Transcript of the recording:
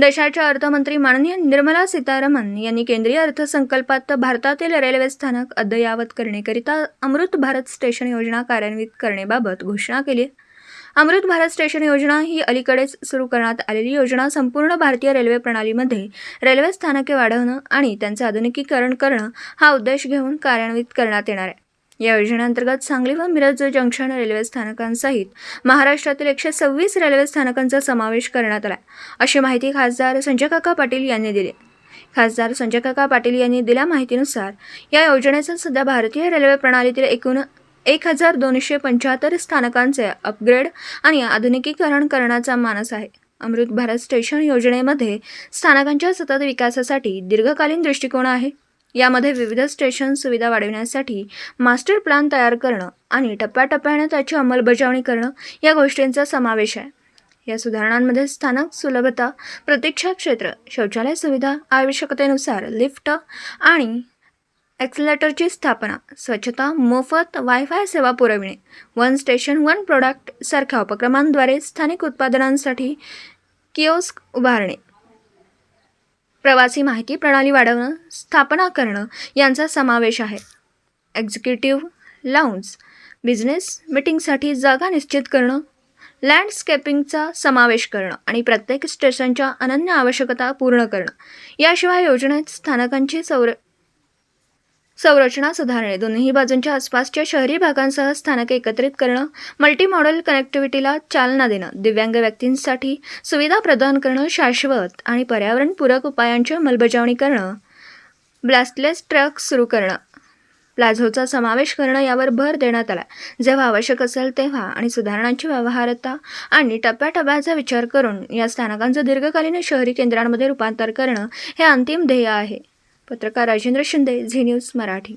देशाच्या अर्थमंत्री माननीय निर्मला सीतारामन यांनी केंद्रीय अर्थसंकल्पात भारतातील रेल्वे स्थानक अद्ययावत करण्याकरिता अमृत भारत स्टेशन योजना कार्यान्वित करण्याबाबत घोषणा केली. अमृत भारत स्टेशन योजना ही अलीकडेच सुरू करण्यात आलेली योजना संपूर्ण भारतीय रेल्वे प्रणालीमध्ये रेल्वे स्थानके वाढवणं आणि त्यांचे आधुनिकीकरण करणं हा उद्देश घेऊन कार्यान्वित करण्यात येणार आहे. या योजनेअंतर्गत सांगली व मिरज जंक्शन रेल्वे स्थानकांसहित महाराष्ट्रातील 126 रेल्वे स्थानकांचा समावेश करण्यात आला, अशी माहिती खासदार संजय काका पाटील यांनी दिली. खासदार संजय काका पाटील यांनी दिल्या माहितीनुसार या योजनेचा सध्या भारतीय रेल्वे प्रणालीतील एकूण 1275 स्थानकांचे अपग्रेड आणि आधुनिकीकरण करण्याचा मानस आहे. अमृत भारत स्टेशन योजनेमध्ये स्थानकांच्या सतत विकासासाठी दीर्घकालीन दृष्टिकोन आहे. यामध्ये विविध स्टेशन सुविधा वाढविण्यासाठी मास्टर प्लॅन तयार करणं आणि टप्प्याटप्प्याने त्याची अंमलबजावणी करणं या गोष्टींचा समावेश आहे. या सुधारणांमध्ये स्थानक सुलभता, प्रतीक्षा क्षेत्र, शौचालय सुविधा, आवश्यकतेनुसार लिफ्ट आणि एक्सलेटरची स्थापना, स्वच्छता, मोफत वायफाय सेवा पुरविणे, वन स्टेशन वन प्रोडक्ट सारख्या उपक्रमांद्वारे स्थानिक उत्पादनांसाठी किओस्क उभारणे, प्रवासी माहिती प्रणाली वाढवणं, स्थापना करणं यांचा समावेश आहे. एक्झिक्युटिव्ह लाऊंज, बिझनेस मीटिंगसाठी जागा निश्चित करणं, लँडस्केपिंगचा समावेश करणं आणि प्रत्येक स्टेशनच्या अनन्य आवश्यकता पूर्ण करणं. याशिवाय योजनेत स्थानकांची संरचना सुधारणे, दोन्ही बाजूंच्या आसपासच्या शहरी भागांसह स्थानके एकत्रित करणं, मल्टी मॉडेल कनेक्टिव्हिटीला चालना देणं, दिव्यांग व्यक्तींसाठी सुविधा प्रदान करणं, शाश्वत आणि पर्यावरणपूरक उपायांची अंमलबजावणी करणं, ब्लास्टलेस ट्रक सुरू करणं, प्लाझोचा समावेश करणं यावर भर देण्यात आला. जेव्हा आवश्यक असेल तेव्हा आणि सुधारणांची व्यवहार्यता आणि टप्प्याटप्प्याचा विचार करून या स्थानकांचं दीर्घकालीन शहरी केंद्रांमध्ये रूपांतर करणं हे अंतिम ध्येय आहे. पत्रकार राजेंद्र शिंदे, झी न्यूज मराठी.